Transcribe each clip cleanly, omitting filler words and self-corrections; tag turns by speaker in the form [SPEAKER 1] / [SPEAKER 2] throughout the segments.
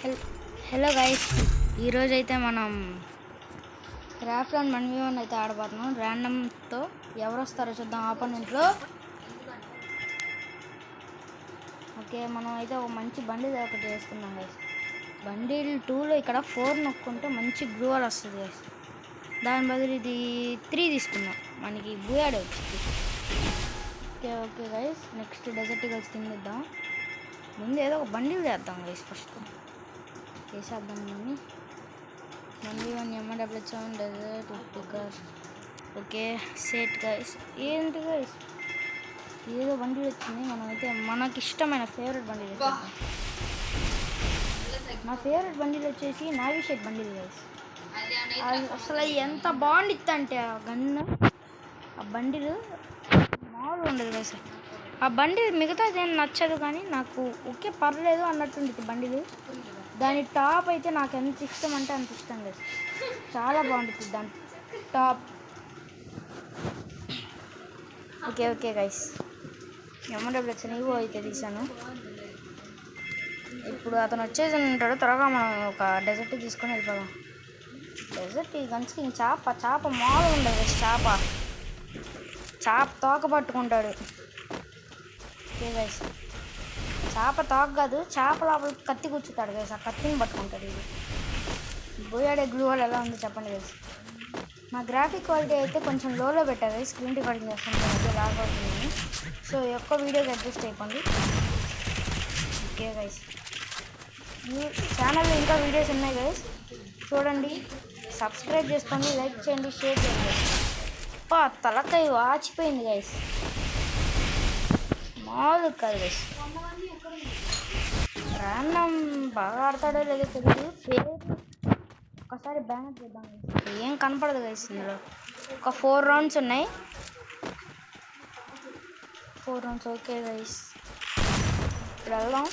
[SPEAKER 1] Hello guys, ఈరోజు అయితే మనం క్రాఫ్ట్ 1v1 అయితే ఆడబోతున్నాం. ర్యాండమ్తో ఎవరు వస్తారో చూద్దాం ఆపోనెంట్లో. ఓకే, మనం అయితే ఒక మంచి బండిల్ ఒకటి వేసుకుందాం గైస్. బండిల్ 2లో ఇక్కడ 4 నొక్కుంటే మంచి గ్లూవల్ వస్తుంది గైస్. దాని బదులు ఇది 3 తీసుకుందాం, మనకి బూయాడే వచ్చింది. Okay guys, next desert eagles కింద ఇద్దాం. ముందు ఏదో ఒక బండిల్ చేద్దాం గైస్. ఫస్ట్ వేసేద్దాం కానీ 1v1 MW7 డెజర్ట్ పికర్. Okay set guys. ఏంటి గైస్, ఏదో బండి వచ్చింది. మనమైతే మనకి ఇష్టమైన ఫేవరెట్ బండి వేసేద్దాం. నా ఫేవరెట్ బండిలు వచ్చేసి నావీ షేడ్ బండిలు గైస్. అసలు ఎంత బాగుండిద్ది అంటే ఆ గన్ను, ఆ బండిలు మామూలుగా ఉండదు గైస్. ఆ బండి మిగతాది ఏం నచ్చదు కానీ నాకు ఓకే పర్లేదు అన్నట్టుండి బండిలు. దాని టాప్ అయితే నాకు ఎంత ఇష్టం అంటే అంత ఇష్టం లేదు. చాలా బాగుంటుంది దాని టాప్. ఓకే గైస్, MW నీవు అయితే తీసాను. ఇప్పుడు అతను వచ్చేసి ఉంటాడు. త్వరగా మనం ఒక డెజర్ట్ తీసుకొని వెళ్ళిపోదాం. డెజర్ట్ ఈ గన్స్కి చేప మామూలుగా ఉండదు గైస్. చేప తోక పట్టుకుంటాడు. ఓకే గైస్, చేప తోక కాదు, చేప లోపల కత్తి కూర్చుతాడు గైస్. ఆ కత్తిని పట్టుకుంటాడు. ఇది బోయాడే గ్లూవల్ ఎలా ఉందో చెప్పండి గైస్. నా గ్రాఫిక్ క్వాలిటీ అయితే కొంచెం లోలో పెట్టా గైస్. స్క్రీన్ రికార్డింగ్ చేస్తుంటే లాగ్ అవుతుంది, సో ఎక్కువ వీడియోకి అడ్జస్ట్ అయిపోండి. ఓకే గైస్, ఈ ఛానల్లో ఇంకా వీడియోస్ ఉన్నాయి గైస్, చూడండి, సబ్స్క్రైబ్ చేసుకోండి, లైక్ చేయండి, షేర్ చేయండి. తలకాయ వాచిపోయింది గైస్, మామూలు కాదు గైస్. ర్యాండమ్ బాగా ఆడతాడో లేదో తెలియదు. పేరు ఒకసారి బ్యానర్ చేద్దాం గైస్. ఏం కనపడదు గైస్. ఇందులో ఒక 4 రౌండ్స్ ఉన్నాయి. 4 రౌండ్స్. ఓకే గైస్, ఇప్పుడు వెళ్దాం,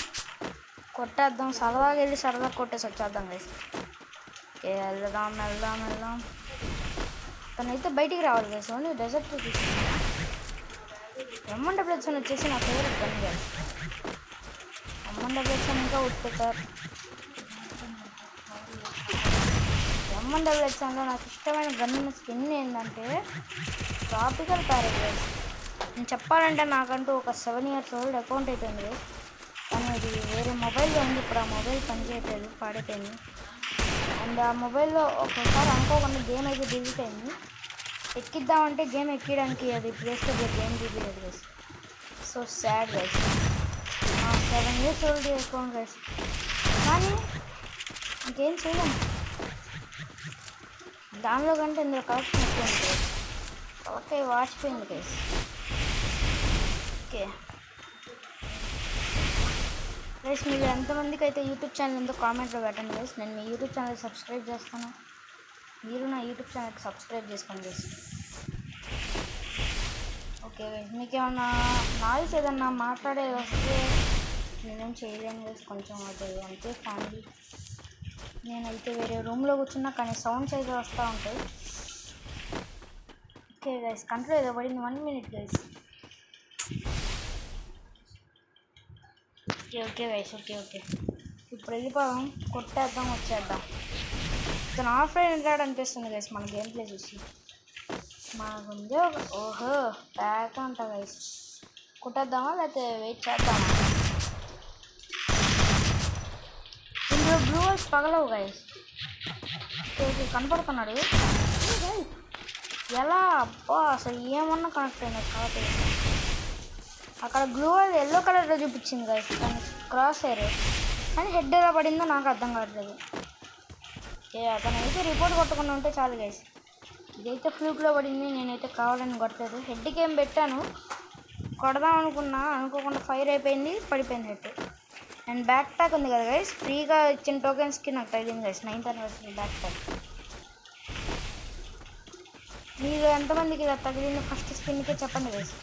[SPEAKER 1] కొట్టేద్దాం. సరదాగా వెళ్ళి సరదాగా కొట్టేసి వచ్చేద్దాం గైస్. ఓకే, వెళ్దాం. తనైతే బయటికి రావాలి గైస్. ఓన్లీ డెజర్ట్ తీసుకున్నాం. MW వచ్చేసి నా ఫేవరెట్ గన్ గైస్. MW ఇంకా ఉట్టిపోతారు. MW నాకు ఇష్టమైన గన్ స్కిన్ ఏంటంటే ట్రాపికల్ ప్యారెట్ గైస్. నేను చెప్పాలంటే నాకంటూ ఒక 7 years old అకౌంట్ అయిపోయింది, కానీ అది వేరే మొబైల్లో ఉంది. ఇప్పుడు ఆ మొబైల్ పనిచేయట్లేదు, పాడైపోయింది. అండ్ ఆ మొబైల్లో ఒకసారి అనుకోకుండా గేమ్ అయితే డిలీట్ అయింది. ఎక్కిద్దామంటే గేమ్ ఎక్కడానికి అది ప్లేస్లో game delete guys. So sad guys. 7 years old account guys, కానీ ఇంకేం చేయలేము. దానిలో కంటే ఇందులో కలెక్షన్ ఎక్కువ ఉంది గైస్. ఓకే, వాచిపోయింది గైస్. ఓకే గైస్, మీరు ఎంతమందికి అయితే యూట్యూబ్ ఛానల్ ఉందో కామెంట్లో పెట్టండి గైస్. నేను మీ యూట్యూబ్ ఛానల్ సబ్స్క్రైబ్ చేస్తాను, మీరు నా యూట్యూబ్ ఛానల్కి సబ్స్క్రైబ్ చేసుకోండి గైస్. ఓకే గైస్, మీకు ఏమన్నా నాయిస్ ఏదన్నా మాట్లాడేది వస్తే నేనేం చేయలేను గైస్. కొంచెం అది అంతే ఫ్యామిలీ. నేనైతే వేరే రూమ్లో కూర్చున్నా కానీ సౌండ్స్ అయితే వస్తూ ఉంటాయి. ఓకే గైస్, కంట్రోల్ ఏదో పడింది. 1 minute guys. Okay guys. Okay ఇప్పుడు వెళ్ళిపోదాం, కొట్టేద్దాం, వచ్చేద్దాం. ఇతను ఆఫ్లైన్ వెళ్ళాడు అనిపిస్తుంది గైస్ మన గేమ్ ప్లే చూసి. మనకుంది ఓహో ప్యాక్ అంట గైస్. కొట్టేద్దామా లేకపోతే వెయిట్ చేద్దామా? ఇందులో బ్లూ వాల్స్ పగలవు గైస్. ఓకే, కనపడుతున్నాడు ఎలా? అబ్బా, అసలు ఏమన్నా కనెక్ట్ అయినా కాబట్టి అక్కడ గ్లూ వాల్ ఎల్లో కలర్లో చూపించింది గైస్, కానీ క్రాస్ అయ్యారు. కానీ హెడ్ ఎలా పడిందో నాకు అర్థం కావట్లేదు. అతను అయితే రిపోర్ట్ కొట్టకుండా ఉంటే చాలు గైస్. ఇదైతే ఫ్లూక్లో పడింది, నేనైతే కావాలని కొట్టలేదు. హెడ్కి ఏం పెట్టాను, కొడదాం అనుకున్నా, అనుకోకుండా ఫైర్ అయిపోయింది, పడిపోయింది హెడ్. అండ్ బ్యాక్ ప్యాక్ ఉంది కదా గైస్, ఫ్రీగా ఇచ్చిన టోకెన్స్కి నాకు తగిలింది guys. 9th anniversary back pack. మీరు ఎంతమందికి ఇలా తగిలింది ఫస్ట్ స్పిన్కే చెప్పండి గైస్.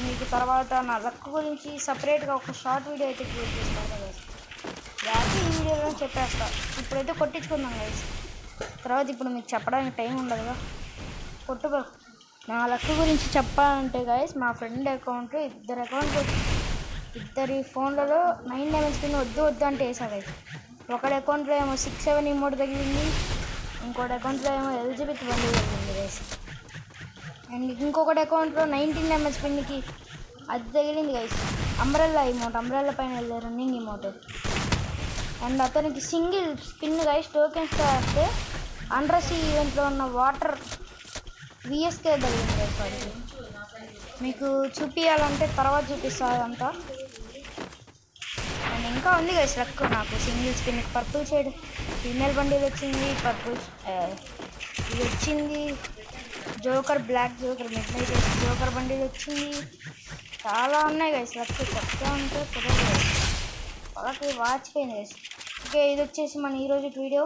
[SPEAKER 1] మీకు తర్వాత నా లక్ గురించి సపరేట్గా ఒక షార్ట్ వీడియో అయితే క్రియేట్ చేస్తాను గైస్. యాక్చువల్లీ ఈ వీడియోలో చెప్పేస్తా. ఇప్పుడైతే కొట్టించుకుందాం గైస్. తర్వాత ఇప్పుడు మీకు చెప్పడానికి టైం ఉండదుగా. కొట్టుకో. నా లక్ గురించి చెప్పాలంటే గైస్, మా ఫ్రెండ్ అకౌంట్ 2 అకౌంట్లు ఇద్దరి ఫోన్లలో 9 డైమండ్ స్పిన్ వద్దు అంటే వేసా గైస్. ఒకటి అకౌంట్లో ఏమో 6-7 ఇమోట్ తగిలింది, ఇంకోటి అకౌంట్లో ఏమో ఎలిజబెత్ బండి తగిలింది గైస్. అండ్ ఇంకొకటి అకౌంట్లో 19 డైమండ్ స్పిన్కి అది తగిలింది గైస్, అంబ్రెల్లా ఇమోట్, అంబ్రెల్లా పైన వెళ్ళే రన్నింగ్ ఇమోట్. అండ్ అతనికి సింగిల్ స్పిన్ గైస్ టోకెన్స్తో వేస్తే అండర్సీ ఈవెంట్లో ఉన్న వాటర్ విఎస్కే తగిలింది గైస్ వాడికి. మీకు చూపించాలంటే తర్వాత చూపిస్తా అదంతా. అండ్ ఇంకా ఉంది గైస్ లక్ నాకు సింగిల్ స్పిన్కి పర్పుల్ షేడ్ ఫీమేల్ బండిల్ వచ్చింది, పర్పుల్ ఇది వచ్చింది, joker black joker midnight joker bundle వచ్చింది. చాలా ఉన్నాయి గైస్ లక్, చెప్తా ఉంటే కుదరదు, వాళ్ళకి వాచిపోయింది గైస్. ఓకే, ఇది వచ్చేసి మన ఈరోజు వీడియో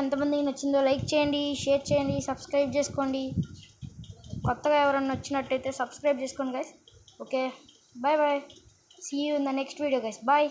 [SPEAKER 1] ఎంతమందికి నచ్చిందో లైక్ చేయండి, షేర్ చేయండి, సబ్స్క్రైబ్ చేసుకోండి. కొత్తగా ఎవరన్నా వచ్చినట్టయితే సబ్స్క్రైబ్ చేసుకోండి guys. Okay, bye bye, see you in the next video guys, bye.